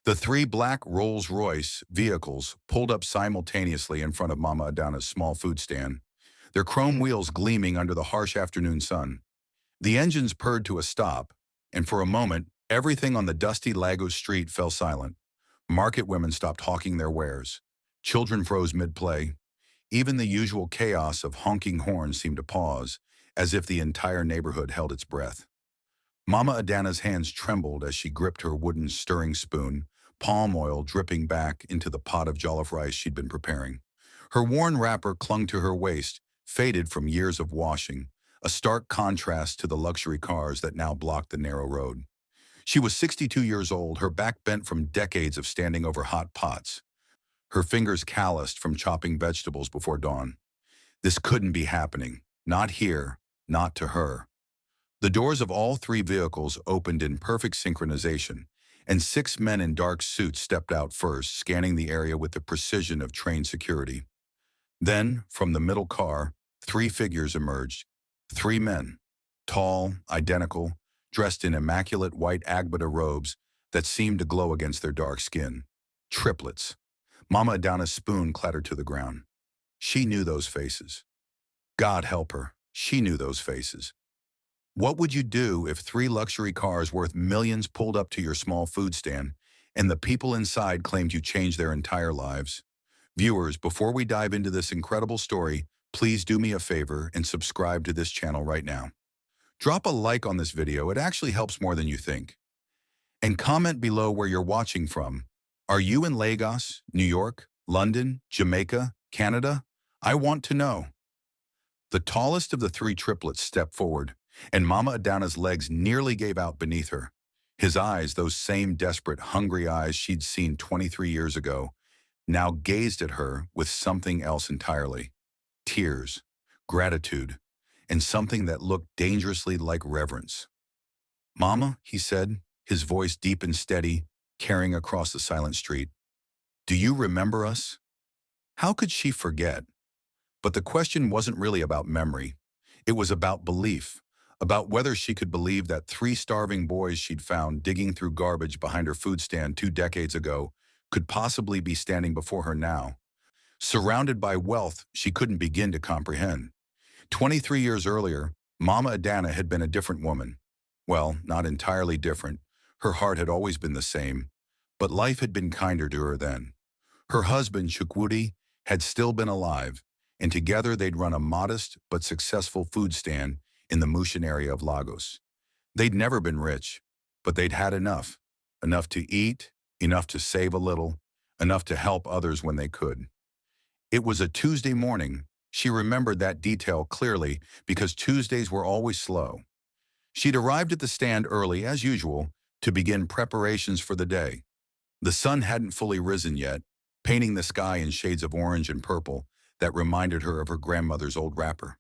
The three black Rolls-Royce vehicles pulled up simultaneously in front of Mama Adana's small food stand, their chrome wheels gleaming under the harsh afternoon sun. The engines purred to a stop, and for a moment, everything on the dusty Lagos street fell silent. Market women stopped hawking their wares. Children froze mid-play. Even the usual chaos of honking horns seemed to pause, as if the entire neighborhood held its breath. Mama Adana's hands trembled as she gripped her wooden stirring spoon, palm oil dripping back into the pot of jollof rice she'd been preparing. Her worn wrapper clung to her waist, faded from years of washing, a stark contrast to the luxury cars that now blocked the narrow road. She was 62 years old, her back bent from decades of standing over hot pots, her fingers calloused from chopping vegetables before dawn. This couldn't be happening. Not here, not to her. The doors of all three vehicles opened in perfect synchronization, and six men in dark suits stepped out first, scanning the area with the precision of trained security. Then, from the middle car, three figures emerged. Three men, tall, identical, dressed in immaculate white Agbada robes that seemed to glow against their dark skin. Triplets. Mama Adana's spoon clattered to the ground. She knew those faces. God help her, she knew those faces. What would you do if three luxury cars worth millions pulled up to your small food stand and the people inside claimed you changed their entire lives? Viewers, before we dive into this incredible story, please do me a favor and subscribe to this channel right now. Drop a like on this video, it actually helps more than you think. And comment below where you're watching from. Are you in Lagos, New York, London, Jamaica, Canada? I want to know. The tallest of the three triplets stepped forward, and Mama Adana's legs nearly gave out beneath her. His eyes, those same desperate, hungry eyes she'd seen 23 years ago, now gazed at her with something else entirely. Tears, gratitude, and something that looked dangerously like reverence. "Mama," he said, his voice deep and steady, carrying across the silent street. "Do you remember us?" How could she forget? But the question wasn't really about memory. It was about belief, about whether she could believe that three starving boys she'd found digging through garbage behind her food stand 2 decades ago could possibly be standing before her now, surrounded by wealth she couldn't begin to comprehend. 23 years earlier, Mama Adana had been a different woman. Well, not entirely different. Her heart had always been the same, but life had been kinder to her then. Her husband, Chukwudi, had still been alive, and together they'd run a modest but successful food stand in the Mushin area of Lagos. They'd never been rich, but they'd had enough. Enough to eat, enough to save a little, enough to help others when they could. It was a Tuesday morning. She remembered that detail clearly because Tuesdays were always slow. She'd arrived at the stand early, as usual, to begin preparations for the day. The sun hadn't fully risen yet, painting the sky in shades of orange and purple that reminded her of her grandmother's old wrapper.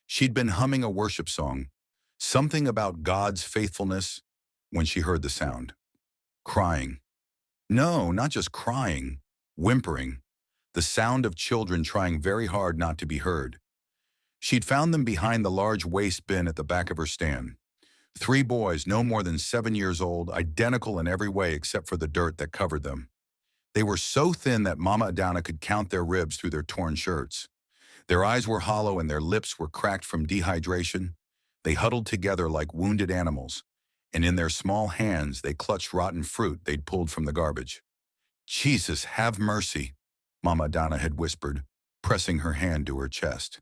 She'd been humming a worship song, something about God's faithfulness, when she heard the sound. Crying. No, not just crying, whimpering. The sound of children trying very hard not to be heard. She'd found them behind the large waste bin at the back of her stand. Three boys, no more than 7 years old, identical in every way except for the dirt that covered them. They were so thin that Mama Adana could count their ribs through their torn shirts. Their eyes were hollow and their lips were cracked from dehydration. They huddled together like wounded animals, and in their small hands they clutched rotten fruit they'd pulled from the garbage. "Jesus, have mercy," Mama Adana had whispered, pressing her hand to her chest.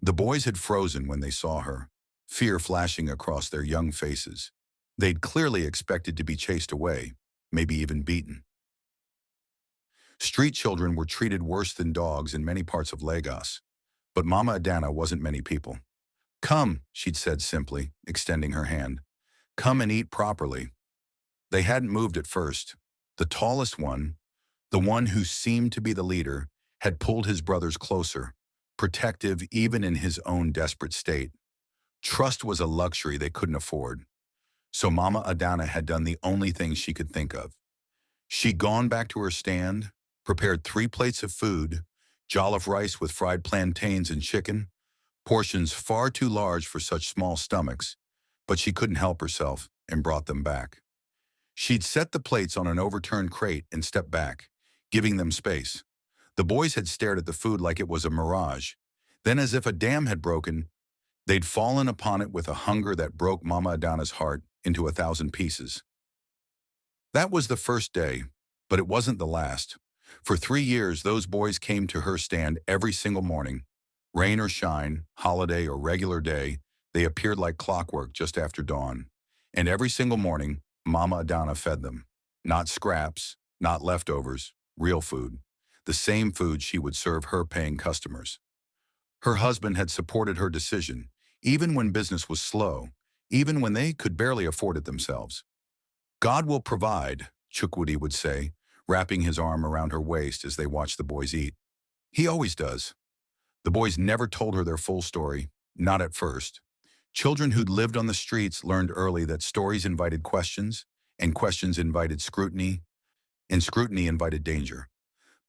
The boys had frozen when they saw her, fear flashing across their young faces. They'd clearly expected to be chased away, maybe even beaten. Street children were treated worse than dogs in many parts of Lagos, but Mama Adana wasn't many people. "Come," she'd said simply, extending her hand. "Come and eat properly." They hadn't moved at first. The tallest one, the one who seemed to be the leader, had pulled his brothers closer, protective even in his own desperate state. Trust was a luxury they couldn't afford. So Mama Adana had done the only thing she could think of. She'd gone back to her stand, prepared 3 plates of food, jollof rice with fried plantains and chicken, portions far too large for such small stomachs, but she couldn't help herself and brought them back. She'd set the plates on an overturned crate and stepped back, giving them space. The boys had stared at the food like it was a mirage. Then, as if a dam had broken, they'd fallen upon it with a hunger that broke Mama Adana's heart into 1,000 pieces. That was the first day, but it wasn't the last. For 3 years, those boys came to her stand every single morning. Rain or shine, holiday or regular day, they appeared like clockwork just after dawn. And every single morning, Mama Adana fed them. Not scraps, not leftovers, real food. The same food she would serve her paying customers. Her husband had supported her decision, even when business was slow, even when they could barely afford it themselves. God will provide, Chukwudi would say, wrapping his arm around her waist as they watched the boys eat. He always does. The boys never told her their full story, not at first. Children who'd lived on the streets learned early that stories invited questions, and questions invited scrutiny, and scrutiny invited danger.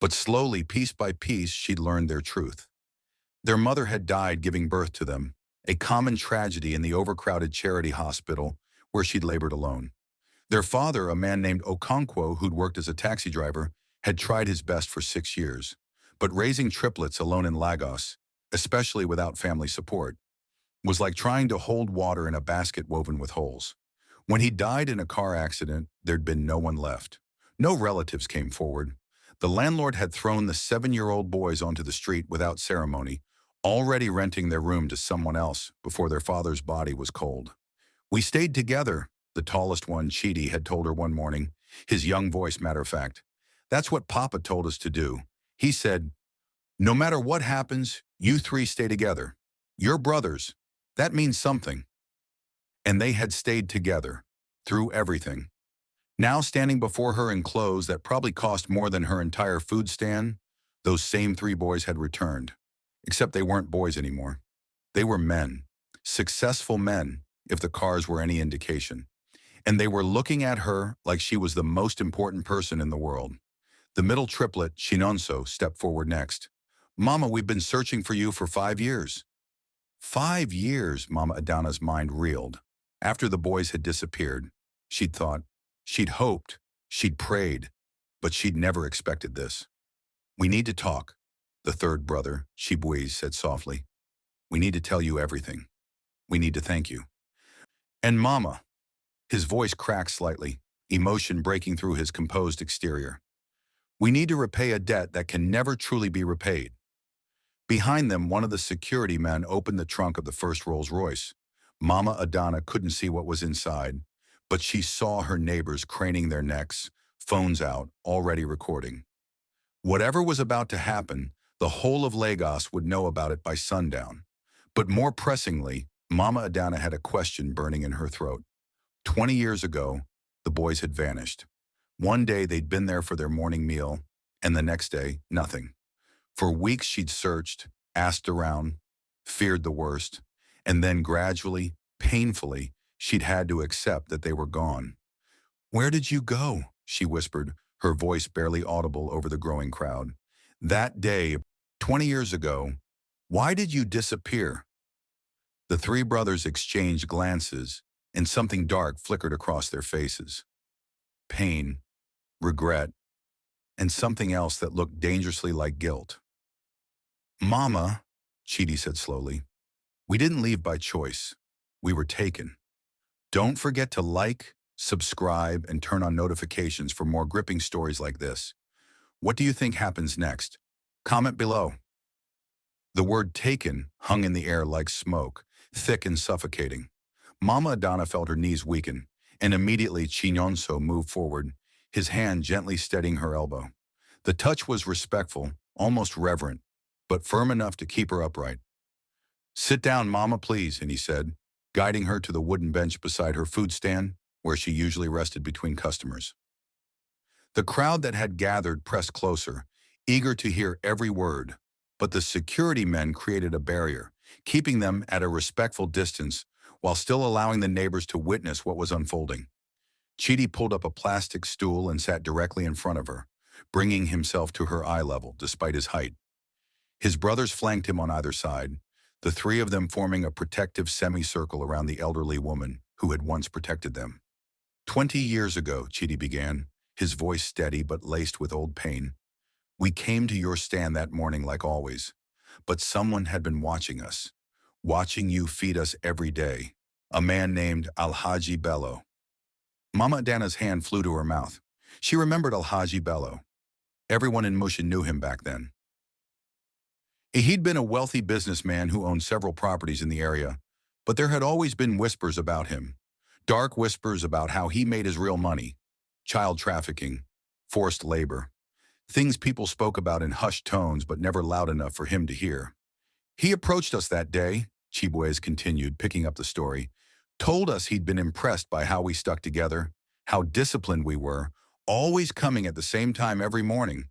But slowly, piece by piece, she'd learned their truth. Their mother had died giving birth to them, a common tragedy in the overcrowded charity hospital where she'd labored alone. Their father, a man named Okonkwo, who'd worked as a taxi driver, had tried his best for 6 years. But raising triplets alone in Lagos, especially without family support, was like trying to hold water in a basket woven with holes. When he died in a car accident, there'd been no one left. No relatives came forward. The landlord had thrown the 7-year-old boys onto the street without ceremony, already renting their room to someone else before their father's body was cold. "We stayed together," the tallest one, Chidi, had told her one morning, his young voice matter of fact. "That's what Papa told us to do. He said, no matter what happens, you three stay together. You're brothers. That means something." And they had stayed together, through everything. Now standing before her in clothes that probably cost more than her entire food stand, those same 3 boys had returned. Except they weren't boys anymore. They were men. Successful men, if the cars were any indication. And they were looking at her like she was the most important person in the world. The middle triplet, Chinonso, stepped forward next. "Mama, we've been searching for you for 5 years." 5 years, Mama Adana's mind reeled. After the boys had disappeared, she'd thought, she'd hoped, she'd prayed, but she'd never expected this. "We need to talk," the third brother, Chibwe, said softly. "We need to tell you everything. We need to thank you." "And Mama," his voice cracked slightly, emotion breaking through his composed exterior. "We need to repay a debt that can never truly be repaid." Behind them, one of the security men opened the trunk of the first Rolls-Royce. Mama Adana couldn't see what was inside, but she saw her neighbors craning their necks, phones out, already recording. Whatever was about to happen, the whole of Lagos would know about it by sundown. But more pressingly, Mama Adana had a question burning in her throat. 20 years ago, the boys had vanished. One day they'd been there for their morning meal, and the next day, nothing. For weeks she'd searched, asked around, feared the worst, and then gradually, painfully, she'd had to accept that they were gone. "Where did you go?" she whispered, her voice barely audible over the growing crowd. "That day, 20 years ago, why did you disappear?" The 3 brothers exchanged glances, and something dark flickered across their faces. Pain, regret, and something else that looked dangerously like guilt. "Mama," Chidi said slowly, "we didn't leave by choice. We were taken. Don't forget to like, subscribe, and turn on notifications for more gripping stories like this. What do you think happens next? Comment below." The word taken hung in the air like smoke, thick and suffocating. Mama Adana felt her knees weaken, and immediately Chinyonso moved forward, his hand gently steadying her elbow. The touch was respectful, almost reverent, but firm enough to keep her upright. "Sit down, Mama, please," and he said, guiding her to the wooden bench beside her food stand, where she usually rested between customers. The crowd that had gathered pressed closer, eager to hear every word, but the security men created a barrier, keeping them at a respectful distance while still allowing the neighbors to witness what was unfolding. Chidi pulled up a plastic stool and sat directly in front of her, bringing himself to her eye level despite his height. His brothers flanked him on either side, the 3 of them forming a protective semicircle around the elderly woman who had once protected them. 20 years ago, Chidi began, his voice steady but laced with old pain. We came to your stand that morning like always, but someone had been watching us, watching you feed us every day. A man named Alhaji Bello. Mama Adana's hand flew to her mouth. She remembered Alhaji Bello. Everyone in Mushin knew him back then. He'd been a wealthy businessman who owned several properties in the area, but there had always been whispers about him. Dark whispers about how he made his real money. Child trafficking, forced labor. Things people spoke about in hushed tones but never loud enough for him to hear. He approached us that day, Chibuez continued, picking up the story, told us he'd been impressed by how we stuck together, how disciplined we were, always coming at the same time every morning.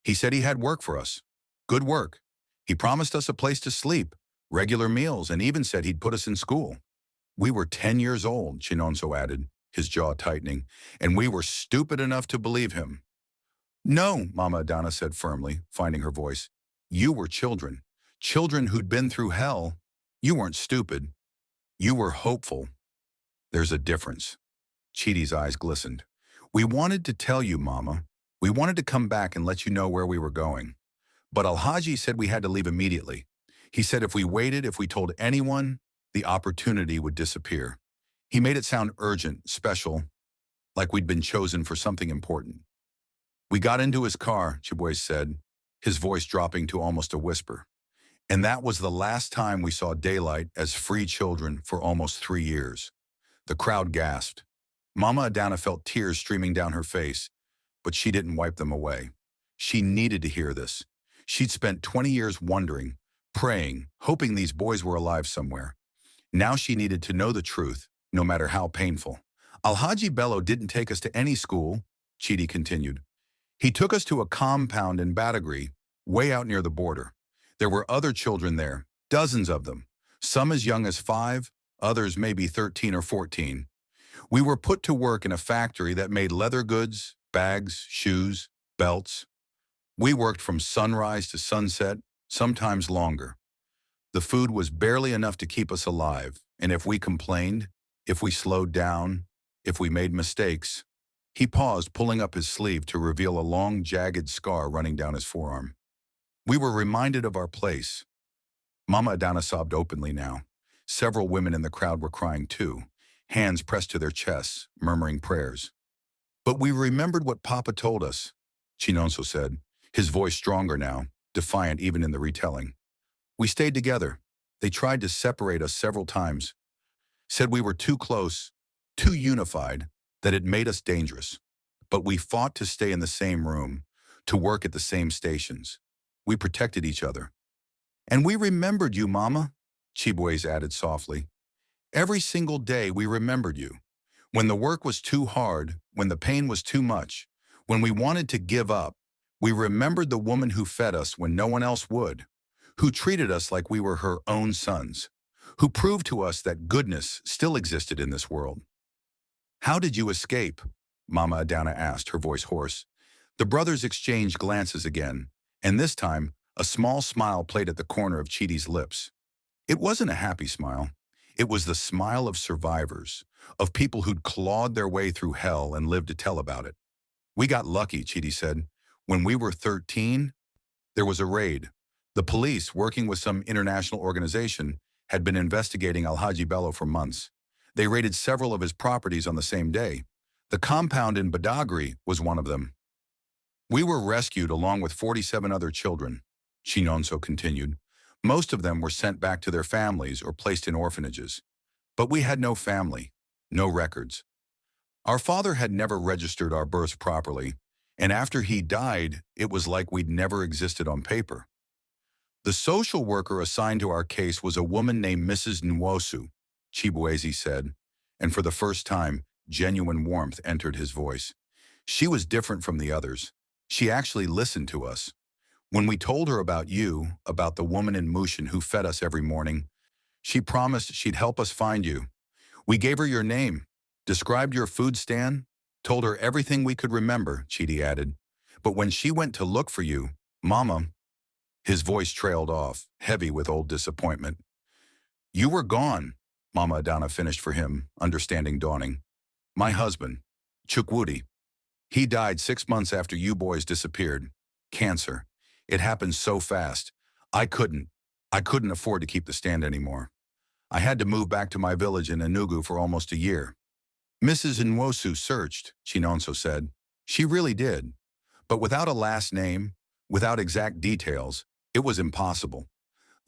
He said he had work for us. Good work. He promised us a place to sleep, regular meals, and even said he'd put us in school. We were 10 years old, Chinonso added, his jaw tightening, and we were stupid enough to believe him. No, Mama Adana said firmly, finding her voice. You were children. Children who'd been through hell. You weren't stupid. You were hopeful. There's a difference. Chidi's eyes glistened. We wanted to tell you, Mama. We wanted to come back and let you know where we were going. But Alhaji said we had to leave immediately. He said if we waited, if we told anyone, the opportunity would disappear. He made it sound urgent, special, like we'd been chosen for something important. We got into his car, Chibuez said, his voice dropping to almost a whisper. And that was the last time we saw daylight as free children for almost 3 years. The crowd gasped. Mama Adana felt tears streaming down her face, but she didn't wipe them away. She needed to hear this. She'd spent 20 years wondering, praying, hoping these boys were alive somewhere. Now she needed to know the truth, no matter how painful. Alhaji Bello didn't take us to any school, Chidi continued. He took us to a compound in Badagry, way out near the border. There were other children there, dozens of them, some as young as 5, others maybe 13 or 14. We were put to work in a factory that made leather goods, bags, shoes, belts. We worked from sunrise to sunset, sometimes longer. The food was barely enough to keep us alive, and if we complained, if we slowed down, if we made mistakes. He paused, pulling up his sleeve to reveal a long, jagged scar running down his forearm. We were reminded of our place. Mama Adana sobbed openly now. Several women in the crowd were crying too, hands pressed to their chests, murmuring prayers. But we remembered what Papa told us, Chinonso said, his voice stronger now, defiant even in the retelling. We stayed together. They tried to separate us several times, said we were too close, too unified, that it made us dangerous. But we fought to stay in the same room, to work at the same stations. We protected each other. And we remembered you, Mama, Chibuez added softly. Every single day we remembered you. When the work was too hard, when the pain was too much, when we wanted to give up, we remembered the woman who fed us when no one else would, who treated us like we were her own sons, who proved to us that goodness still existed in this world. How did you escape? Mama Adana asked, her voice hoarse. The brothers exchanged glances again, and this time, a small smile played at the corner of Chidi's lips. It wasn't a happy smile. It was the smile of survivors, of people who'd clawed their way through hell and lived to tell about it. We got lucky, Chidi said. When we were 13, there was a raid. The police, working with some international organization, had been investigating Alhaji Bello for months. They raided several of his properties on the same day. The compound in Badagry was one of them. We were rescued along with 47 other children, Chinonso continued. Most of them were sent back to their families or placed in orphanages. But we had no family, no records. Our father had never registered our births properly, and after he died, it was like we'd never existed on paper. The social worker assigned to our case was a woman named Mrs. Nwosu, Chibueze said, and for the first time, genuine warmth entered his voice. She was different from the others. She actually listened to us. When we told her about you, about the woman in Mushin who fed us every morning, she promised she'd help us find you. We gave her your name, described your food stand, told her everything we could remember, Chidi added. But when she went to look for you, Mama, his voice trailed off, heavy with old disappointment. You were gone, Mama Adana finished for him, understanding dawning. My husband, Chukwudi, he died 6 months after you boys disappeared. Cancer. It happened so fast. I couldn't. I couldn't afford to keep the stand anymore. I had to move back to my village in Enugu for almost a year. Mrs. Nwosu searched, Chinonso said. She really did. But without a last name, without exact details, it was impossible.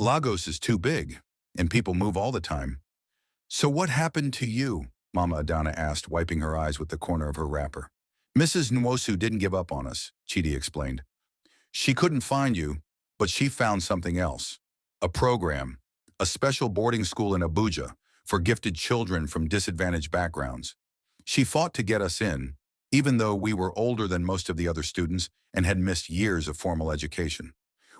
Lagos is too big, and people move all the time. So what happened to you? Mama Adana asked, wiping her eyes with the corner of her wrapper. Mrs. Nwosu didn't give up on us, Chidi explained. She couldn't find you, but she found something else. A program, a special boarding school in Abuja for gifted children from disadvantaged backgrounds. She fought to get us in, even though we were older than most of the other students and had missed years of formal education.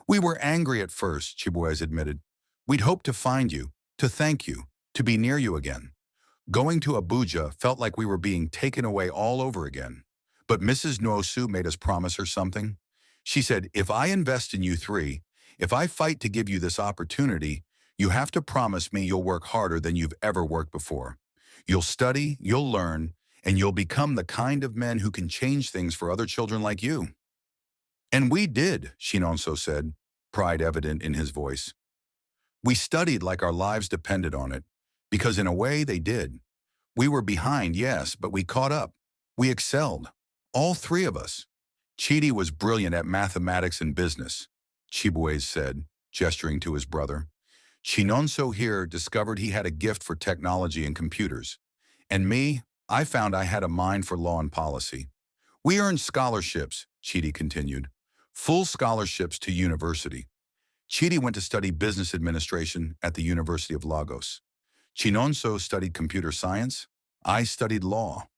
We were angry at first, Chibuez admitted. We'd hoped to find you, to thank you, to be near you again. Going to Abuja felt like we were being taken away all over again. But Mrs. Nwosu made us promise her something. She said, if I invest in you three, if I fight to give you this opportunity, you have to promise me you'll work harder than you've ever worked before. You'll study, you'll learn, and you'll become the kind of men who can change things for other children like you. And we did, Shinonso said, pride evident in his voice. We studied like our lives depended on it, because in a way they did. We were behind, yes, but we caught up. We excelled. All three of us. Chidi was brilliant at mathematics and business, Chibuez said, gesturing to his brother. Chinonso here discovered he had a gift for technology and computers. And me, I found I had a mind for law and policy. We earned scholarships, Chidi continued. Full scholarships to university. Chidi went to study business administration at the University of Lagos. Chinonso studied computer science. I studied law.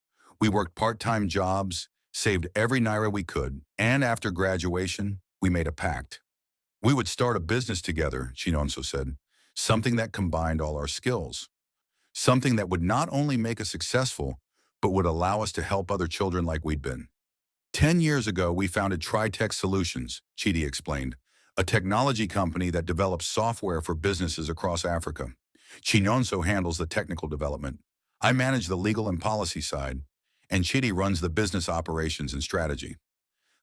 We worked part-time jobs, saved every naira we could, and after graduation, we made a pact. We would start a business together, Chinonso said, something that combined all our skills. Something that would not only make us successful, but would allow us to help other children like we'd been. 10 years ago, we founded TriTech Solutions, Chidi explained, a technology company that develops software for businesses across Africa. Chinonso handles the technical development. I manage the legal and policy side, and Chidi runs the business operations and strategy.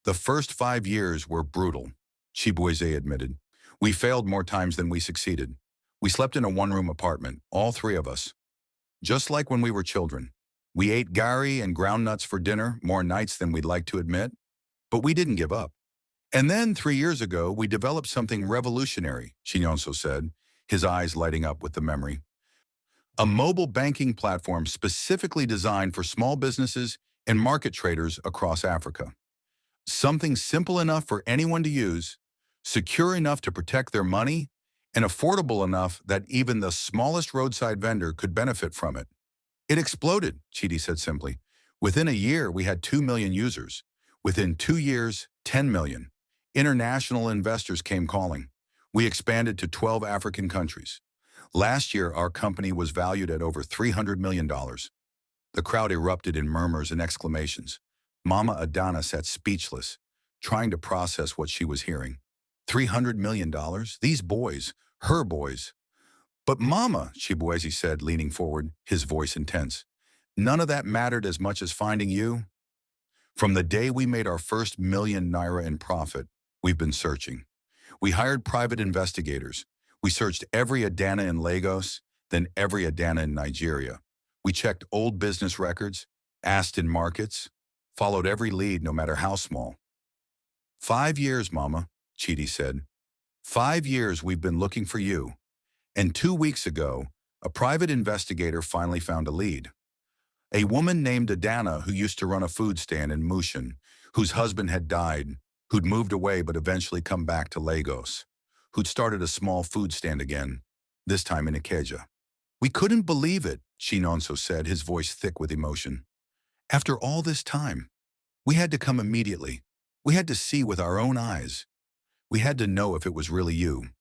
The first 5 years were brutal, Chibueze admitted. We failed more times than we succeeded. We slept in a one-room apartment, all three of us. Just like when we were children. We ate gari and ground nuts for dinner more nights than we'd like to admit, but we didn't give up. And then 3 years ago, we developed something revolutionary, Chinonso said, his eyes lighting up with the memory. A mobile banking platform specifically designed for small businesses and market traders across Africa. Something simple enough for anyone to use, secure enough to protect their money, and affordable enough that even the smallest roadside vendor could benefit from it. It exploded, Chidi said simply. Within a year, we had 2 million users. Within 2 years, 10 million. International investors came calling. We expanded to 12 African countries. Last year, our company was valued at over $300 million. The crowd erupted in murmurs and exclamations. Mama Adana sat speechless, trying to process what she was hearing. $300 million? These boys, her boys. But Mama, Chibueze said, leaning forward, his voice intense. None of that mattered as much as finding you. From the day we made our first million naira in profit, we've been searching. We hired private investigators. We searched every Adana in Lagos, then every Adana in Nigeria. We checked old business records, asked in markets, followed every lead no matter how small. 5 years, Mama, Chidi said. 5 years we've been looking for you. And 2 weeks ago, a private investigator finally found a lead. A woman named Adana who used to run a food stand in Mushin, whose husband had died, who'd moved away but eventually come back to Lagos, who'd started a small food stand again, this time in Ikeja. We couldn't believe it, Chinonso said, his voice thick with emotion. After all this time, we had to come immediately. We had to see with our own eyes. We had to know if it was really you.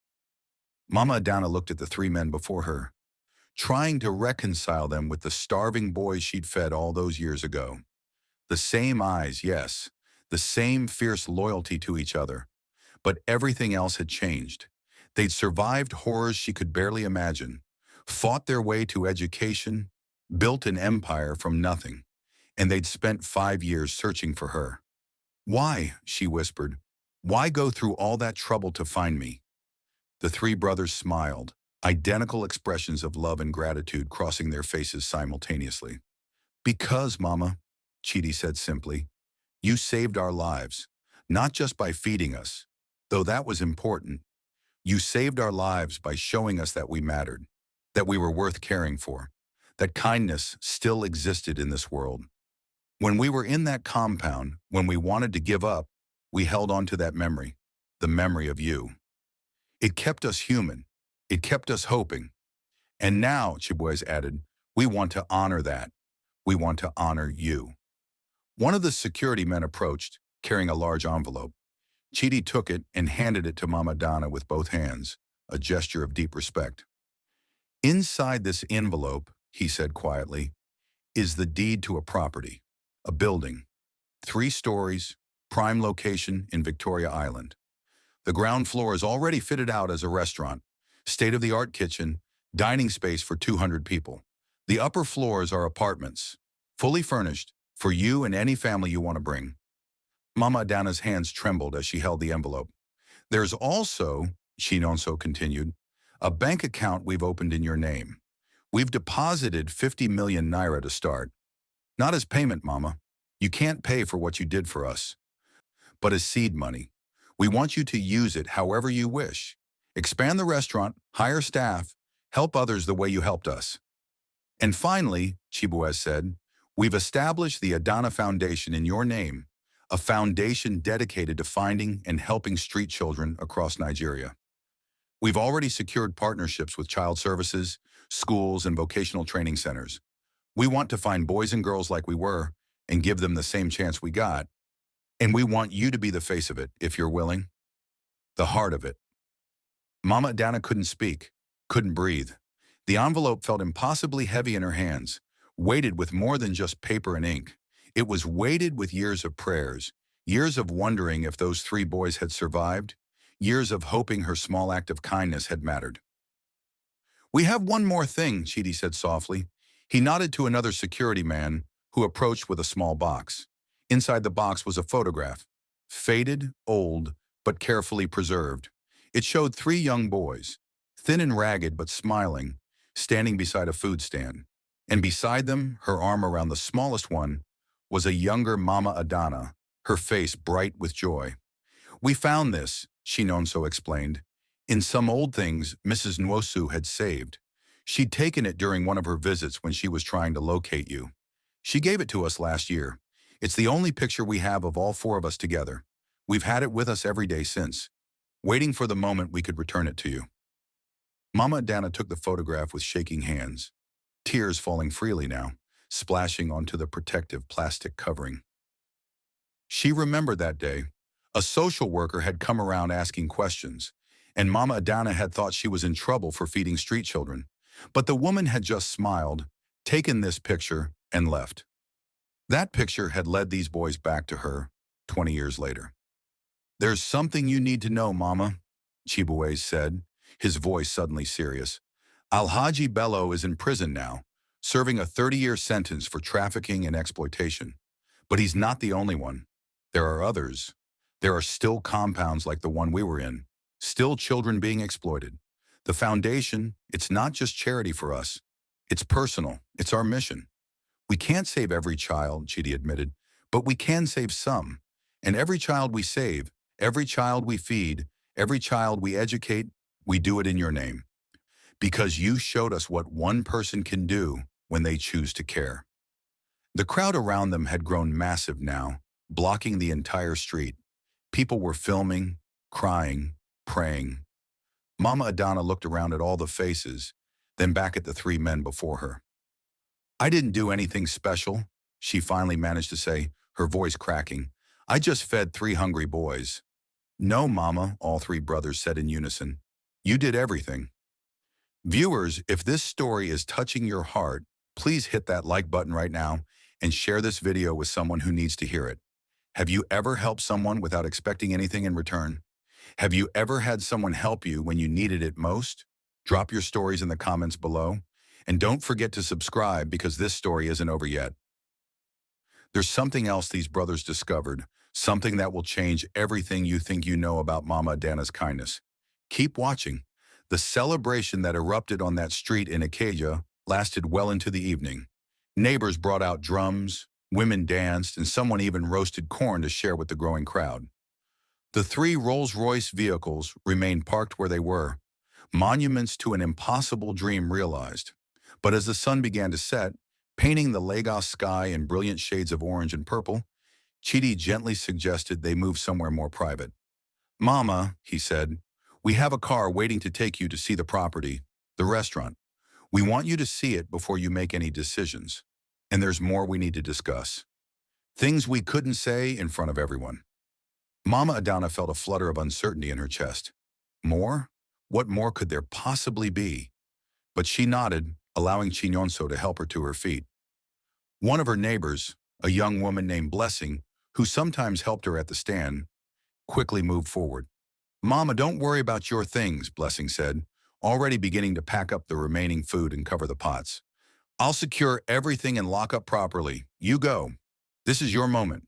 Mama Adana looked at the 3 men before her, trying to reconcile them with the starving boys she'd fed all those years ago. The same eyes, yes, the same fierce loyalty to each other. But everything else had changed. They'd survived horrors she could barely imagine, fought their way to education, built an empire from nothing. and they'd spent 5 years searching for her. "Why?" she whispered. "Why go through all that trouble to find me?" The three brothers smiled, identical expressions of love and gratitude crossing their faces simultaneously. "Because, Mama," Chidi said simply, "you saved our lives, not just by feeding us, though that was important. You saved our lives by showing us that we mattered, that we were worth caring for, that kindness still existed in this world. When we were in that compound, when we wanted to give up, we held on to that memory, the memory of you. It kept us human. It kept us hoping. And now," Chibuez added, "we want to honor that. We want to honor you." One of the security men approached, carrying a large envelope. Chidi took it and handed it to Mama Donna with both hands, a gesture of deep respect. "Inside this envelope," he said quietly, "is the deed to a property, a building, 3 stories, prime location in Victoria Island. The ground floor is already fitted out as a restaurant, state-of-the-art kitchen, dining space for 200 people. The upper floors are apartments, fully furnished, for you and any family you want to bring." Mama Adana's hands trembled as she held the envelope. "There's also," Shinonso continued, "a bank account we've opened in your name. We've deposited 50 million naira to start. Not as payment, Mama. You can't pay for what you did for us. But as seed money. We want you to use it however you wish. Expand the restaurant, hire staff, help others the way you helped us. And finally," Chibuez said, "we've established the Adana Foundation in your name, a foundation dedicated to finding and helping street children across Nigeria. We've already secured partnerships with child services, schools, and vocational training centers. We want to find boys and girls like we were and give them the same chance we got. And we want you to be the face of it, if you're willing. The heart of it." Mama Adana couldn't speak, couldn't breathe. The envelope felt impossibly heavy in her hands, weighted with more than just paper and ink. It was weighted with years of prayers, years of wondering if those 3 boys had survived, years of hoping her small act of kindness had mattered. "We have one more thing," Chidi said softly. He nodded to another security man who approached with a small box. Inside the box was a photograph, faded, old, but carefully preserved. It showed 3 young boys, thin and ragged but smiling, standing beside a food stand. And beside them, her arm around the smallest one, was a younger Mama Adana, her face bright with joy. "We found this," Shinonso explained, "in some old things Mrs. Nwosu had saved. She'd taken it during one of her visits when she was trying to locate you. She gave it to us last year. It's the only picture we have of all 4 of us together. We've had it with us every day since, waiting for the moment we could return it to you." Mama Adana took the photograph with shaking hands, tears falling freely now, splashing onto the protective plastic covering. She remembered that day. A social worker had come around asking questions, and Mama Adana had thought she was in trouble for feeding street children. But the woman had just smiled, taken this picture, and left. That picture had led these boys back to her 20 years later. "There's something you need to know, Mama," Chibuez said, his voice suddenly serious. "Alhaji Bello is in prison now, serving a 30-year sentence for trafficking and exploitation. But he's not the only one. There are others. There are still compounds like the one we were in, still children being exploited. The foundation, it's not just charity for us. It's personal. It's our mission. We can't save every child," Chidi admitted, "but we can save some. And every child we save, every child we feed, every child we educate, we do it in your name. Because you showed us what one person can do when they choose to care." The crowd around them had grown massive now, blocking the entire street. People were filming, crying, praying. Mama Adana looked around at all the faces, then back at the 3 men before her. "I didn't do anything special," she finally managed to say, her voice cracking. "I just fed 3 hungry boys." "No, Mama," all 3 brothers said in unison. "You did everything." Viewers, if this story is touching your heart, please hit that like button right now and share this video with someone who needs to hear it. Have you ever helped someone without expecting anything in return? Have you ever had someone help you when you needed it most? Drop your stories in the comments below. And don't forget to subscribe because this story isn't over yet. There's something else these brothers discovered, something that will change everything you think you know about Mama Adana's kindness. Keep watching. The celebration that erupted on that street in Acadia lasted well into the evening. Neighbors brought out drums, women danced, and someone even roasted corn to share with the growing crowd. The three Rolls-Royce vehicles remained parked where they were, monuments to an impossible dream realized. But as the sun began to set, painting the Lagos sky in brilliant shades of orange and purple, Chidi gently suggested they move somewhere more private. Mama, he said, we have a car waiting to take you to see the property, the restaurant. We want you to see it before you make any decisions. And there's more we need to discuss. Things we couldn't say in front of everyone. Mama Adana felt a flutter of uncertainty in her chest. More? What more could there possibly be? But she nodded, allowing Chinonso to help her to her feet. One of her neighbors, a young woman named Blessing, who sometimes helped her at the stand, quickly moved forward. Mama, don't worry about your things, Blessing said, already beginning to pack up the remaining food and cover the pots. I'll secure everything and lock up properly. You go. This is your moment.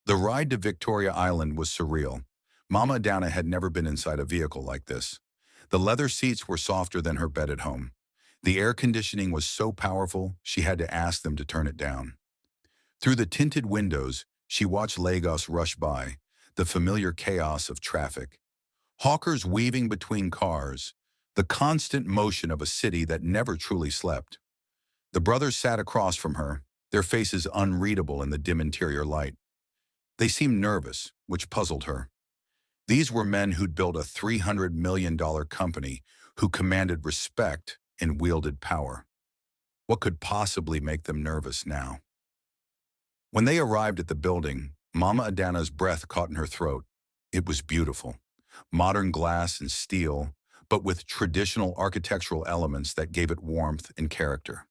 The ride to Victoria Island was surreal. Mama Adana had never been inside a vehicle like this. The leather seats were softer than her bed at home. The air conditioning was so powerful, she had to ask them to turn it down. Through the tinted windows, she watched Lagos rush by, the familiar chaos of traffic. Hawkers weaving between cars, the constant motion of a city that never truly slept. The brothers sat across from her, their faces unreadable in the dim interior light. They seemed nervous, which puzzled her. These were men who'd built a $300 million company, who commanded respect and wielded power. What could possibly make them nervous now? When they arrived at the building, Mama Adana's breath caught in her throat. It was beautiful. Modern glass and steel, but with traditional architectural elements that gave it warmth and character.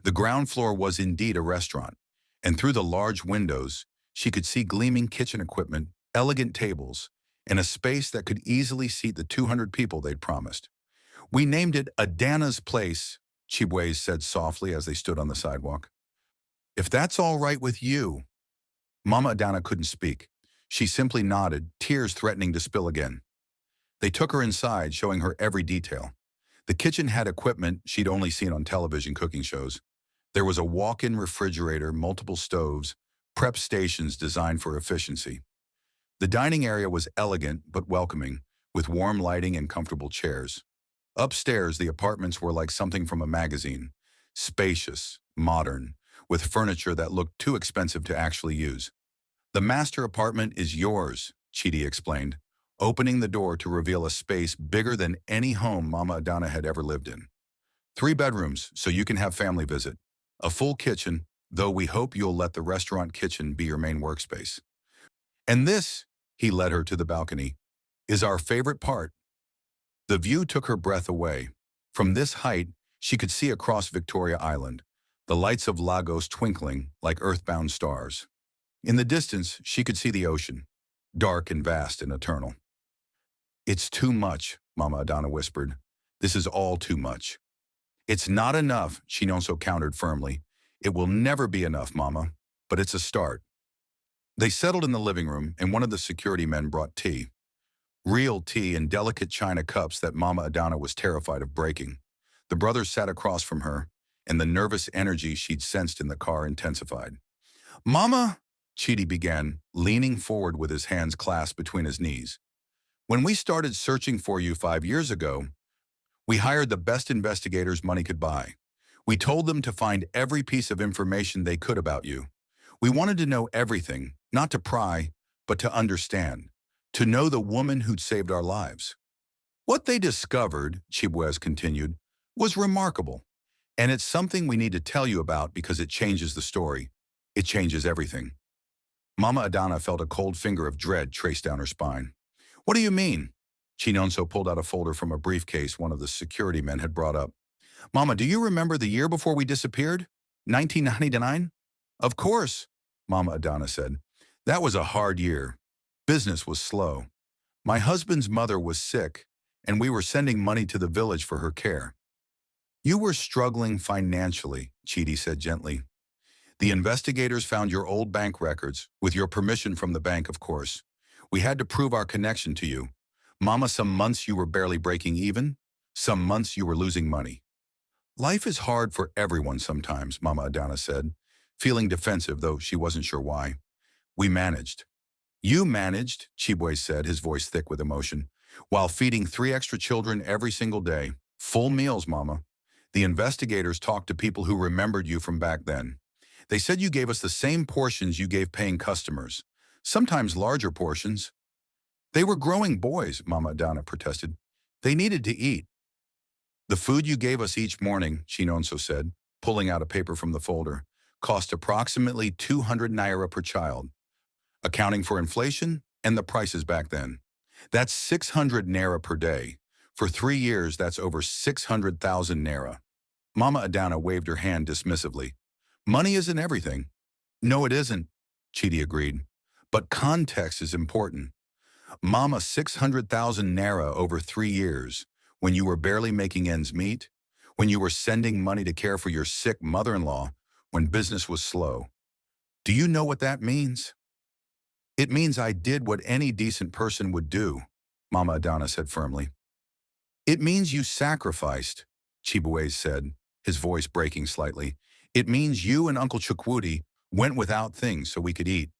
The ground floor was indeed a restaurant, and through the large windows, she could see gleaming kitchen equipment, elegant tables, and a space that could easily seat the 200 people they'd promised. We named it Adana's Place, Chibwe said softly as they stood on the sidewalk. If that's all right with you. Mama Adana couldn't speak. She simply nodded, tears threatening to spill again. They took her inside, showing her every detail. The kitchen had equipment she'd only seen on television cooking shows. There was a walk-in refrigerator, multiple stoves, prep stations designed for efficiency. The dining area was elegant but welcoming, with warm lighting and comfortable chairs. Upstairs, the apartments were like something from a magazine, spacious, modern, with furniture that looked too expensive to actually use. The master apartment is yours, Chidi explained, opening the door to reveal a space bigger than any home Mama Adana had ever lived in. 3 bedrooms, so you can have family visit. A full kitchen, though we hope you'll let the restaurant kitchen be your main workspace. And this, he led her to the balcony, is our favorite part. The view took her breath away. From this height, she could see across Victoria Island, the lights of Lagos twinkling like earthbound stars. In the distance, she could see the ocean, dark and vast and eternal. It's too much, Mama Adana whispered. This is all too much. It's not enough, Chinonso countered firmly. It will never be enough, Mama, but it's a start. They settled in the living room, and one of the security men brought tea. Real tea in delicate china cups that Mama Adana was terrified of breaking. The brothers sat across from her, and the nervous energy she'd sensed in the car intensified. Mama, Chidi began, leaning forward with his hands clasped between his knees. When we started searching for you 5 years ago, we hired the best investigators money could buy. We told them to find every piece of information they could about you. We wanted to know everything, not to pry, but to understand, to know the woman who'd saved our lives. What they discovered, Chibwez continued, was remarkable, and it's something we need to tell you about because it changes the story. It changes everything. Mama Adana felt a cold finger of dread trace down her spine. What do you mean? Chinonso pulled out a folder from a briefcase one of the security men had brought up. Mama, do you remember the year before we disappeared? 1999? Of course, Mama Adana said. That was a hard year. Business was slow. My husband's mother was sick, and we were sending money to the village for her care. You were struggling financially, Chidi said gently. The investigators found your old bank records, with your permission from the bank, of course. We had to prove our connection to you. Mama, some months you were barely breaking even, some months you were losing money. Life is hard for everyone sometimes, Mama Adana said, feeling defensive, though she wasn't sure why. We managed. You managed, Chibwe said, his voice thick with emotion, while feeding 3 extra children every single day. Full meals, Mama. The investigators talked to people who remembered you from back then. They said you gave us the same portions you gave paying customers, sometimes larger portions. They were growing boys, Mama Adana protested. They needed to eat. The food you gave us each morning, Chinonso said, pulling out a paper from the folder, cost approximately 200 naira per child, accounting for inflation and the prices back then. That's 600 naira per day. For 3 years, that's over 600,000 naira. Mama Adana waved her hand dismissively. Money isn't everything. No, it isn't, Chidi agreed. But context is important. Mama, 600,000 naira over 3 years, when you were barely making ends meet, when you were sending money to care for your sick mother-in-law, when business was slow. Do you know what that means? It means I did what any decent person would do, Mama Adana said firmly. It means you sacrificed, Chibueze said, his voice breaking slightly. It means you and Uncle Chukwudi went without things so we could eat.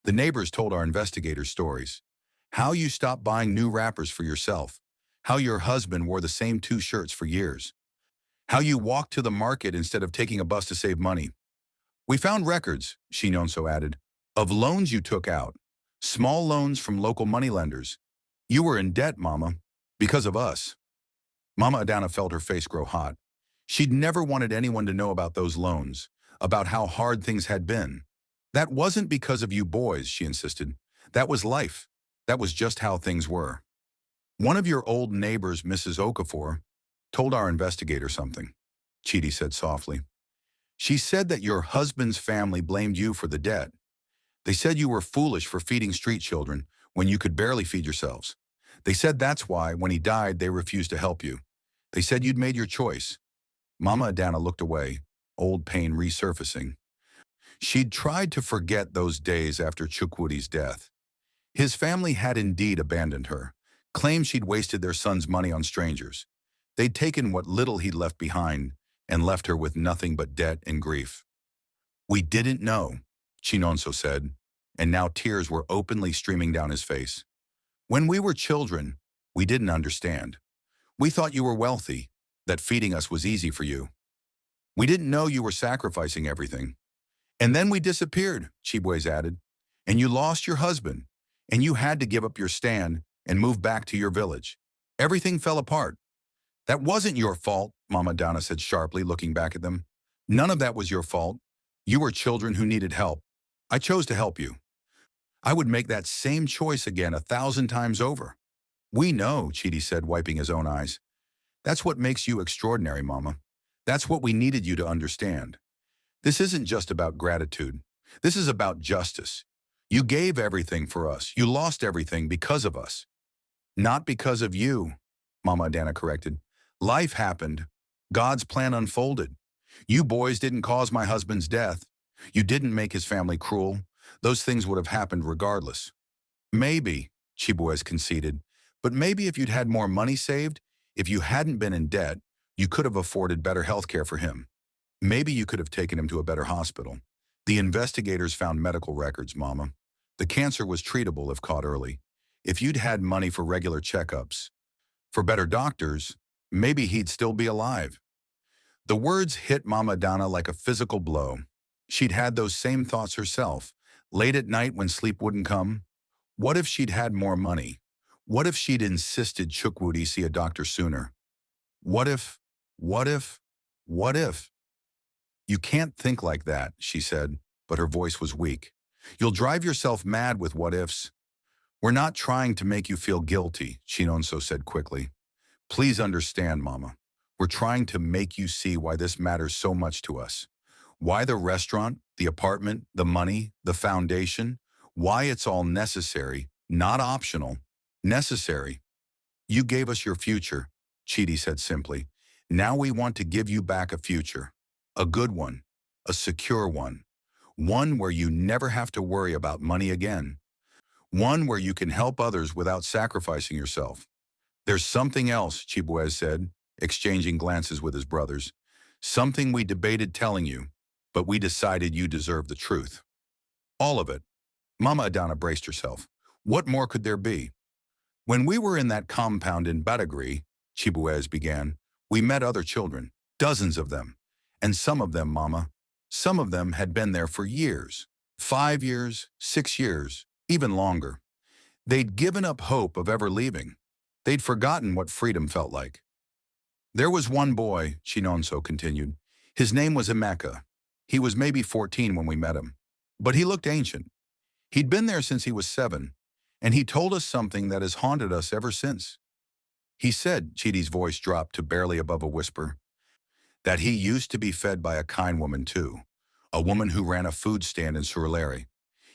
The neighbors told our investigators stories. How you stopped buying new wrappers for yourself. How your husband wore the same 2 shirts for years. How you walked to the market instead of taking a bus to save money. We found records, Shinonso added, of loans you took out. Small loans from local moneylenders. You were in debt, Mama, because of us. Mama Adana felt her face grow hot. She'd never wanted anyone to know about those loans, about how hard things had been. That wasn't because of you boys, she insisted. That was life. That was just how things were. One of your old neighbors, Mrs. Okafor, told our investigator something, Chidi said softly. She said that your husband's family blamed you for the debt. They said you were foolish for feeding street children when you could barely feed yourselves. They said that's why, when he died, they refused to help you. They said you'd made your choice. Mama Adana looked away, old pain resurfacing. She'd tried to forget those days after Chukwudi's death. His family had indeed abandoned her, claimed she'd wasted their son's money on strangers. They'd taken what little he'd left behind and left her with nothing but debt and grief. We didn't know, Chinonso said, and now tears were openly streaming down his face. When we were children, we didn't understand. We thought you were wealthy, that feeding us was easy for you. We didn't know you were sacrificing everything. And then we disappeared, Chibweze added, and you lost your husband, and you had to give up your stand and move back to your village. Everything fell apart. That wasn't your fault, Mama Donna said sharply, looking back at them. None of that was your fault. You were children who needed help. I chose to help you. I would make that same choice again 1,000 times over. We know, Chidi said, wiping his own eyes. That's what makes you extraordinary, Mama. That's what we needed you to understand. This isn't just about gratitude. This is about justice. You gave everything for us. You lost everything because of us. Not because of you, Mama Adana corrected. Life happened. God's plan unfolded. You boys didn't cause my husband's death. You didn't make his family cruel. Those things would have happened regardless. Maybe, Chibuez conceded, but maybe if you'd had more money saved, if you hadn't been in debt, you could have afforded better health care for him. Maybe you could have taken him to a better hospital. The investigators found medical records, Mama. The cancer was treatable if caught early. If you'd had money for regular checkups, for better doctors, maybe he'd still be alive. The words hit Mama Donna like a physical blow. She'd had those same thoughts herself, late at night when sleep wouldn't come. What if she'd had more money? What if she'd insisted Chukwudi see a doctor sooner? What if? You can't think like that, she said, but her voice was weak. You'll drive yourself mad with what ifs. We're not trying to make you feel guilty, Chinonso said quickly. Please understand, Mama. We're trying to make you see why this matters so much to us. Why the restaurant, the apartment, the money, the foundation, why it's all necessary, not optional, necessary. You gave us your future, Chidi said simply. Now we want to give you back a future. A good one, a secure one, One where you never have to worry about money again. One where you can help others without sacrificing yourself. There's something else, Chibuez said, exchanging glances with his brothers. Something we debated telling you, but we decided you deserve the truth. All of it. Mama Adana braced herself. What more could there be? When we were in that compound in Badagry, Chibuez began, we met other children, dozens of them. And some of them, Mama, some of them had been there for years. 5 years, 6 years, even longer. They'd given up hope of ever leaving. They'd forgotten what freedom felt like. There was one boy, Chinonso continued. His name was Emeka. He was maybe 14 when we met him. But he looked ancient. He'd been there since he was 7, and he told us something that has haunted us ever since. He said, Chidi's voice dropped to barely above a whisper, that he used to be fed by a kind woman too, a woman who ran a food stand in Surulere.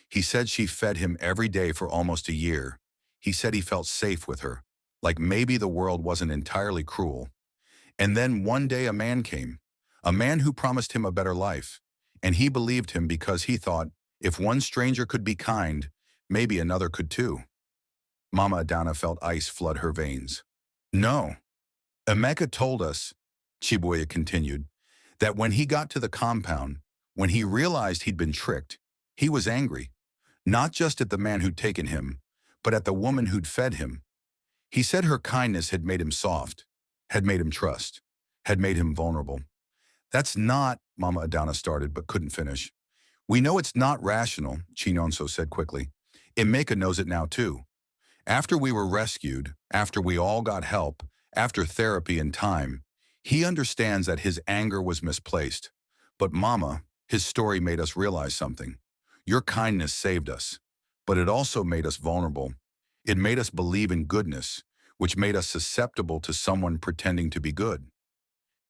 He said she fed him every day for almost a year. He said he felt safe with her, like maybe the world wasn't entirely cruel. And then one day a man came, a man who promised him a better life, and he believed him because he thought, if one stranger could be kind, maybe another could too. Mama Adana felt ice flood her veins. No. Emeka told us, Chibuya continued, that when he got to the compound, when he realized he'd been tricked, he was angry, not just at the man who'd taken him, but at the woman who'd fed him. He said her kindness had made him soft, had made him trust, had made him vulnerable. That's not, Mama Adana started but couldn't finish. We know it's not rational, Chinonso said quickly. Emeka knows it now too. After we were rescued, after we all got help, after therapy and time, he understands that his anger was misplaced. But Mama, his story made us realize something. Your kindness saved us, but it also made us vulnerable. It made us believe in goodness, which made us susceptible to someone pretending to be good.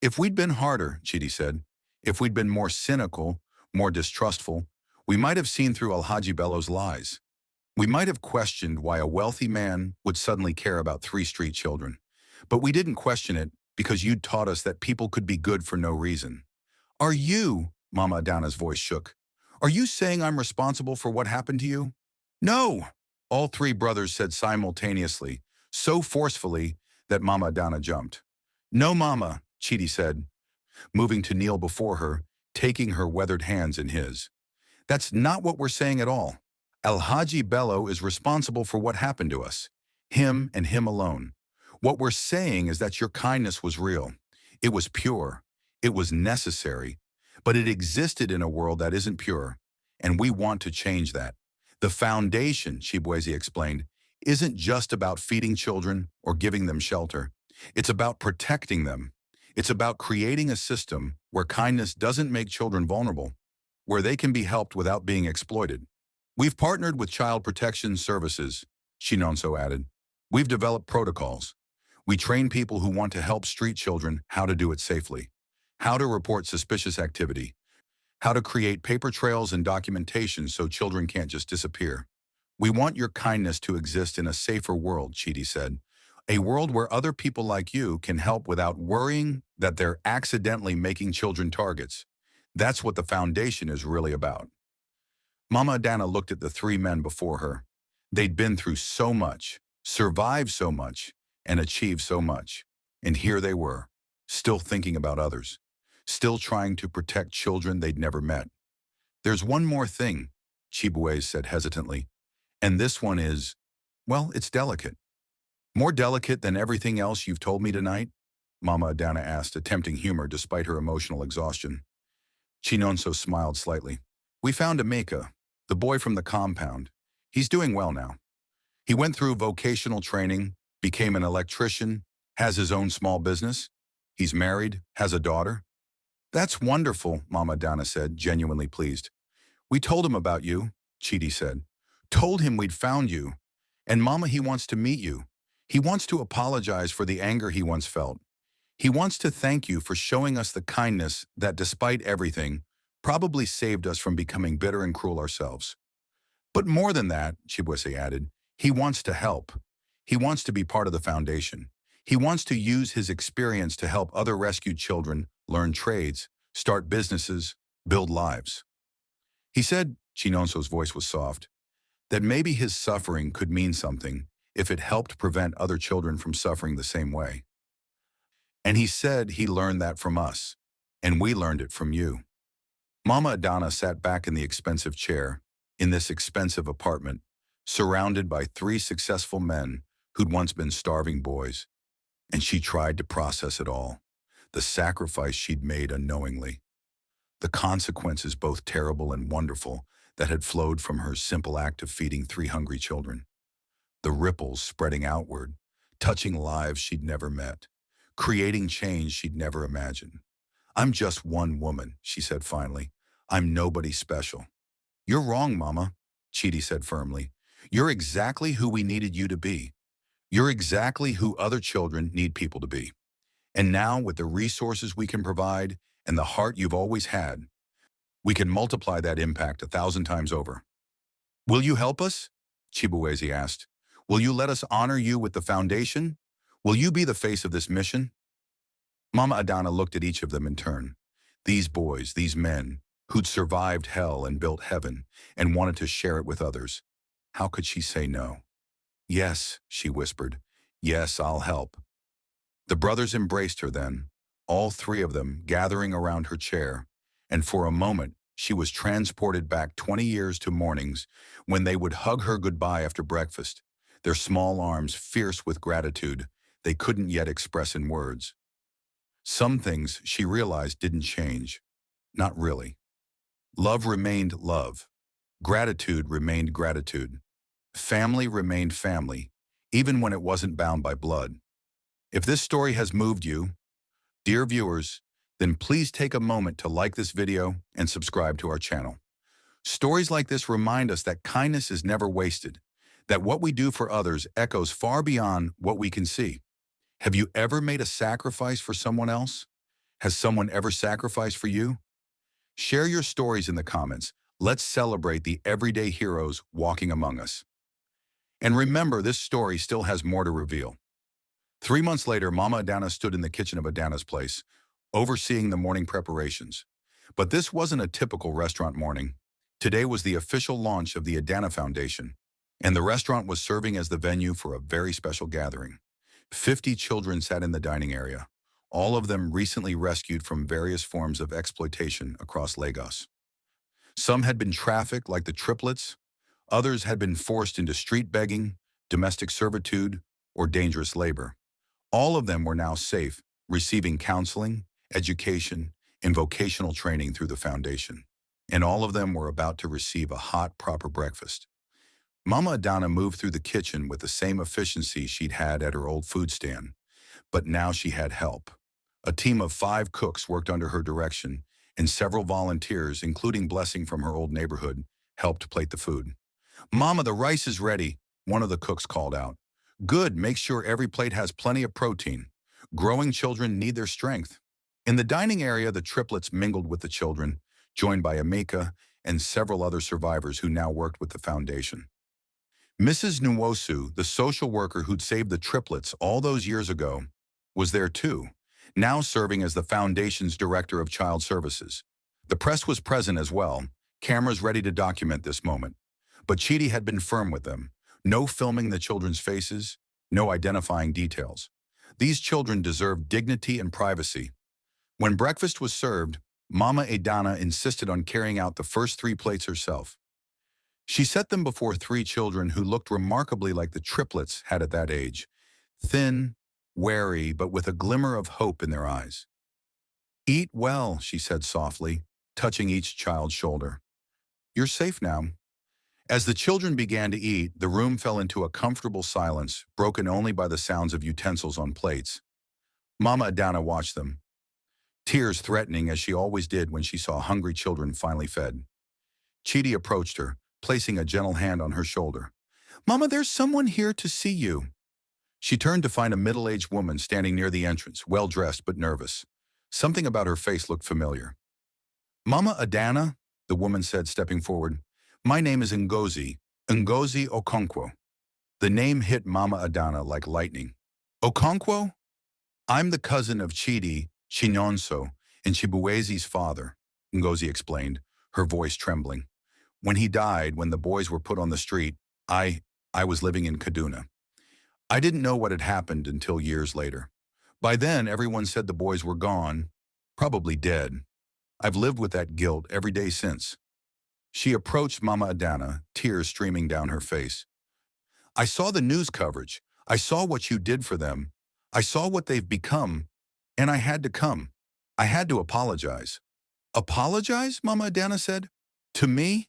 If we'd been harder, Chidi said, if we'd been more cynical, more distrustful, we might have seen through Alhaji Bello's lies. We might have questioned why a wealthy man would suddenly care about 3 street children. But we didn't question it because you'd taught us that people could be good for no reason. Are you, Mama Adana's voice shook, are you saying I'm responsible for what happened to you? No, all 3 brothers said simultaneously, so forcefully that Mama Adana jumped. No, Mama, Chidi said, moving to kneel before her, taking her weathered hands in his. That's not what we're saying at all. Alhaji Bello is responsible for what happened to us. Him and him alone. What we're saying is that your kindness was real. It was pure. It was necessary. But it existed in a world that isn't pure. And we want to change that. The foundation, Shibwezi explained, isn't just about feeding children or giving them shelter. It's about protecting them. It's about creating a system where kindness doesn't make children vulnerable, where they can be helped without being exploited. We've partnered with Child Protection Services, Shinonso added. We've developed protocols. We train people who want to help street children how to do it safely, how to report suspicious activity, how to create paper trails and documentation so children can't just disappear. We want your kindness to exist in a safer world, Chidi said. A world where other people like you can help without worrying that they're accidentally making children targets. That's what the foundation is really about. Mama Adana looked at the 3 men before her. They'd been through so much, survived so much, and achieved so much. And here they were, still thinking about others, still trying to protect children they'd never met. There's one more thing, Chibuez said hesitantly, and this one is, well, it's delicate. More delicate than everything else you've told me tonight? Mama Adana asked, attempting humor despite her emotional exhaustion. Chinonso smiled slightly. We found Emeka, the boy from the compound. He's doing well now. He went through vocational training, became an electrician, has his own small business. He's married, has a daughter. That's wonderful, Mama Adana said, genuinely pleased. We told him about you, Chidi said. Told him we'd found you. And Mama, he wants to meet you. He wants to apologize for the anger he once felt. He wants to thank you for showing us the kindness that, despite everything, probably saved us from becoming bitter and cruel ourselves. But more than that, Chibwese added, he wants to help. He wants to be part of the foundation. He wants to use his experience to help other rescued children learn trades, start businesses, build lives. He said, Chinonso's voice was soft, that maybe his suffering could mean something if it helped prevent other children from suffering the same way. And he said he learned that from us, and we learned it from you. Mama Adana sat back in the expensive chair, in this expensive apartment, surrounded by three successful men who'd once been starving boys, and she tried to process it all, the sacrifice she'd made unknowingly, the consequences both terrible and wonderful that had flowed from her simple act of feeding three hungry children, the ripples spreading outward, touching lives she'd never met, creating change she'd never imagined. I'm just one woman, she said finally. I'm nobody special. You're wrong, Mama, Chidi said firmly. You're exactly who we needed you to be. You're exactly who other children need people to be. And now, with the resources we can provide and the heart you've always had, we can multiply that impact 1,000 times over. Will you help us? Chibueze asked. Will you let us honor you with the foundation? Will you be the face of this mission? Mama Adana looked at each of them in turn. These boys, these men, who'd survived hell and built heaven and wanted to share it with others. How could she say no? Yes, she whispered. Yes, I'll help. The brothers embraced her then, all three of them gathering around her chair, and for a moment she was transported back 20 years to mornings when they would hug her goodbye after breakfast, their small arms fierce with gratitude they couldn't yet express in words. Some things she realized didn't change. Not really. Love remained love. Gratitude remained gratitude. Family remained family, even when it wasn't bound by blood. If this story has moved you, dear viewers, then please take a moment to like this video and subscribe to our channel. Stories like this remind us that kindness is never wasted, that what we do for others echoes far beyond what we can see. Have you ever made a sacrifice for someone else? Has someone ever sacrificed for you? Share your stories in the comments. Let's celebrate the everyday heroes walking among us. And remember, this story still has more to reveal. 3 months later, Mama Adana stood in the kitchen of Adana's place, overseeing the morning preparations. But this wasn't a typical restaurant morning. Today was the official launch of the Adana Foundation, and the restaurant was serving as the venue for a very special gathering. 50 children sat in the dining area, all of them recently rescued from various forms of exploitation across Lagos. Some had been trafficked like the triplets, others had been forced into street begging, domestic servitude, or dangerous labor. All of them were now safe, receiving counseling, education, and vocational training through the foundation. And all of them were about to receive a hot, proper breakfast. Mama Adana moved through the kitchen with the same efficiency she'd had at her old food stand, but now she had help. A team of 5 cooks worked under her direction, and several volunteers, including Blessing from her old neighborhood, helped plate the food. Mama, the rice is ready, one of the cooks called out. Good, make sure every plate has plenty of protein. Growing children need their strength. In the dining area, the triplets mingled with the children, joined by Amika and several other survivors who now worked with the foundation. Mrs. Nwosu, the social worker who'd saved the triplets all those years ago, was there too, now serving as the foundation's director of child services. The press was present as well, cameras ready to document this moment. But Chidi had been firm with them. No filming the children's faces, no identifying details. These children deserved dignity and privacy. When breakfast was served, Mama Adana insisted on carrying out the first 3 plates herself. She set them before 3 children who looked remarkably like the triplets had at that age, thin, wary, but with a glimmer of hope in their eyes. Eat well, she said softly, touching each child's shoulder. You're safe now. As the children began to eat, the room fell into a comfortable silence, broken only by the sounds of utensils on plates. Mama Adana watched them, tears threatening as she always did when she saw hungry children finally fed. Chidi approached her, placing a gentle hand on her shoulder. Mama, there's someone here to see you. She turned to find a middle-aged woman standing near the entrance, well-dressed but nervous. Something about her face looked familiar. Mama Adana, the woman said, stepping forward. My name is Ngozi Okonkwo. The name hit Mama Adana like lightning. Okonkwo? I'm the cousin of Chidi, Chinonso, and Chibueze's father, Ngozi explained, her voice trembling. When he died, when the boys were put on the street, I, I was living in Kaduna. I didn't know what had happened until years later. By then, everyone said the boys were gone, probably dead. I've lived with that guilt every day since. She approached Mama Adana, tears streaming down her face. I saw the news coverage. I saw what you did for them. I saw what they've become, and I had to come. I had to apologize. Apologize? Mama Adana said. To me?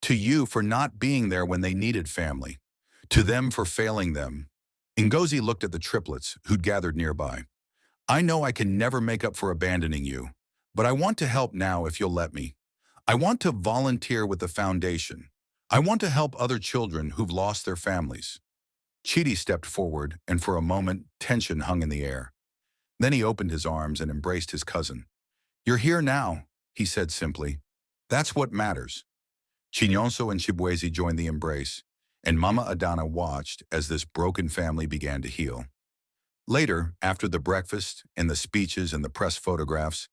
To you for not being there when they needed family. To them for failing them. Ngozi looked at the triplets who'd gathered nearby. I know I can never make up for abandoning you, but I want to help now if you'll let me. I want to volunteer with the foundation. I want to help other children who've lost their families. Chidi stepped forward, and for a moment, tension hung in the air. Then he opened his arms and embraced his cousin. You're here now, he said simply. That's what matters. Chinyonso and Chibwezi joined the embrace, and Mama Adana watched as this broken family began to heal. Later, after the breakfast and the speeches and the press photographs,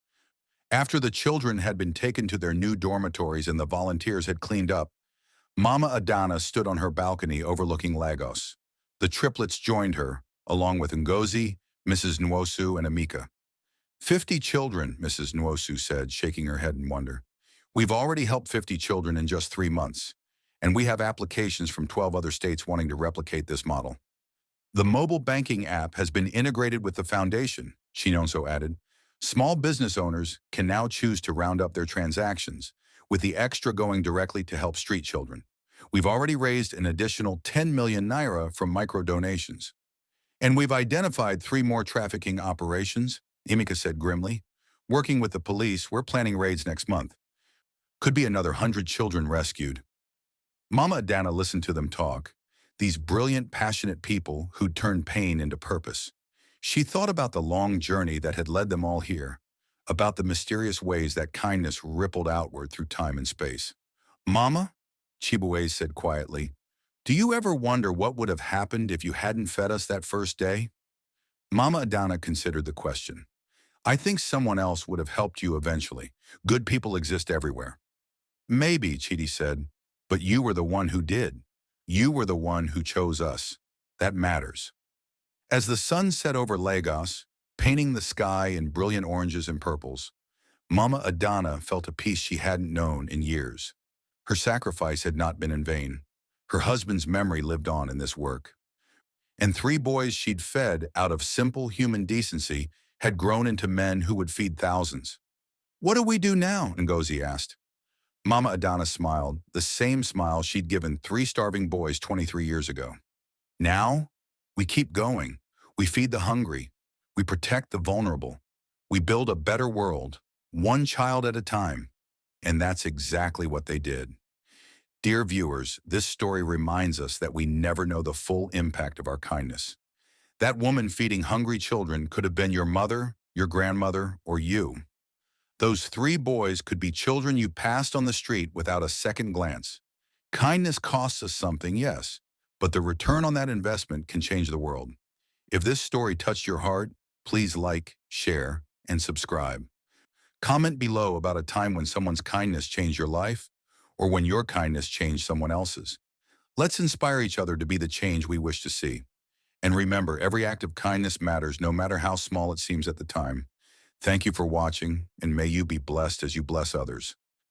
after the children had been taken to their new dormitories and the volunteers had cleaned up, Mama Adana stood on her balcony overlooking Lagos. The triplets joined her, along with Ngozi, Mrs. Nwosu, and Amika. 50 children, Mrs. Nwosu said, shaking her head in wonder. We've already helped 50 children in just 3 months, and we have applications from 12 other states wanting to replicate this model. The mobile banking app has been integrated with the foundation, Chinonso added. Small business owners can now choose to round up their transactions, with the extra going directly to help street children. We've already raised an additional 10 million naira from micro-donations. And we've identified 3 more trafficking operations, Emika said grimly. Working with the police, we're planning raids next month. Could be another 100 children rescued. Mama Adana listened to them talk, these brilliant, passionate people who'd turned pain into purpose. She thought about the long journey that had led them all here, about the mysterious ways that kindness rippled outward through time and space. Mama, Chibuwe said quietly, do you ever wonder what would have happened if you hadn't fed us that first day? Mama Adana considered the question. I think someone else would have helped you eventually. Good people exist everywhere. Maybe, Chidi said, but you were the one who did. You were the one who chose us. That matters. As the sun set over Lagos, painting the sky in brilliant oranges and purples, Mama Adana felt a peace she hadn't known in years. Her sacrifice had not been in vain. Her husband's memory lived on in this work. And 3 boys she'd fed out of simple human decency had grown into men who would feed thousands. What do we do now? Ngozi asked. Mama Adana smiled, the same smile she'd given 3 starving boys 23 years ago. Now, we keep going. We feed the hungry. We protect the vulnerable. We build a better world, one child at a time. And that's exactly what they did. Dear viewers, this story reminds us that we never know the full impact of our kindness. That woman feeding hungry children could have been your mother, your grandmother, or you. Those 3 boys could be children you passed on the street without a second glance. Kindness costs us something, yes, but the return on that investment can change the world. If this story touched your heart, please like, share, and subscribe. Comment below about a time when someone's kindness changed your life, or when your kindness changed someone else's. Let's inspire each other to be the change we wish to see. And remember, every act of kindness matters, no matter how small it seems at the time. Thank you for watching, and may you be blessed as you bless others.